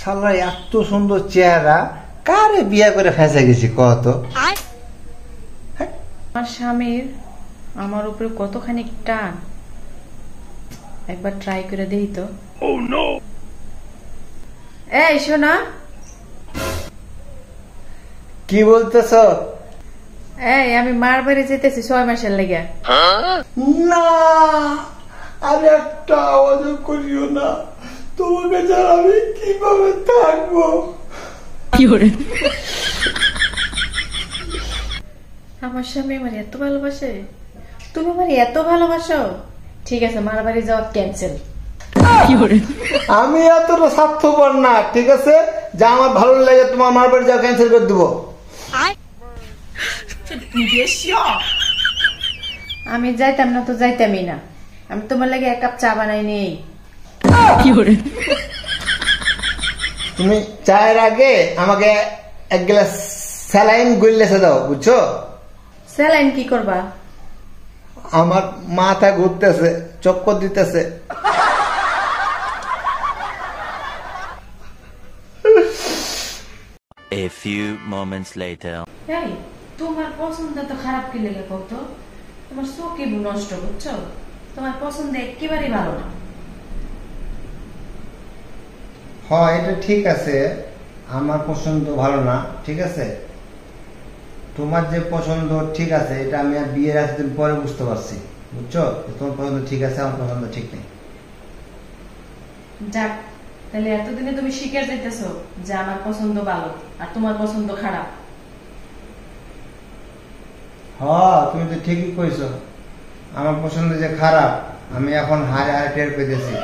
শালা এত সুন্দর চেহারা, কারে বিয়া করে ফেঁসে গেছি কত। আমার স্বামীর আমার উপরে কতখানি টান, একবার ট্রাই করে দেই তো। এই শোনা, কি বলতেছ? এই আমি মার বাড়ি যেতেছি 6 মাসের লেগে। না, আর একটা আওয়াজ করিও না, তোমাকে ছাড়া আমি কিভাবে থাকবো। আমার স্বামী আমার এত ভালোবাসে, তুমি আমার এত ভালোবাসো, ঠিক আছে মার বাড়ি যাওয়া ক্যান্সেল। আমি এতটা স্বার্থপর না, ঠিক আছে, যা আমার ভালো লাগে তোমার মার বাড়ি যাওয়া ক্যান্সেল করে দেবো। আমি যাইতাম না তো যাইতামই না, আমি তোমার লাগে 1 কাপ চা বানাই নেই। তুমি চায়ের আগে আমাকে 1 গ্লাস স্যালাইন গুললেছে দাও, বুঝছো? স্যালাইন কি করবা? আমার মাথা ঘুরতেছে, চক্কর দিতেছে। A few moments later. এই তোমার পছন্দ তো খারাপ কি লেগে কত? তোমার চোখে নষ্ট, বুঝছো? তোমার পছন্দ একেবারে ভালো না। হ্যাঁ, এটা ঠিক আছে, আমার পছন্দ ভালো না, ঠিক আছে। তোমার যে পছন্দ ঠিক আছে, এটা আমি আর বিয়ের এতদিন পরে বুঝতে পারছি, বুঝছো? তোমার পছন্দ ঠিক আছে, আমার পছন্দ ঠিক নেই। যাক, তাহলে এতদিনে তুমি শিখে যাইতেছো যে আমার পছন্দ ভালো আর তোমার পছন্দ খারাপ। হ্যাঁ, তুমি তো ঠিকই কইছো, আমার পছন্দ যে খারাপ আমি এখন হারে হারে টের পেতেছি।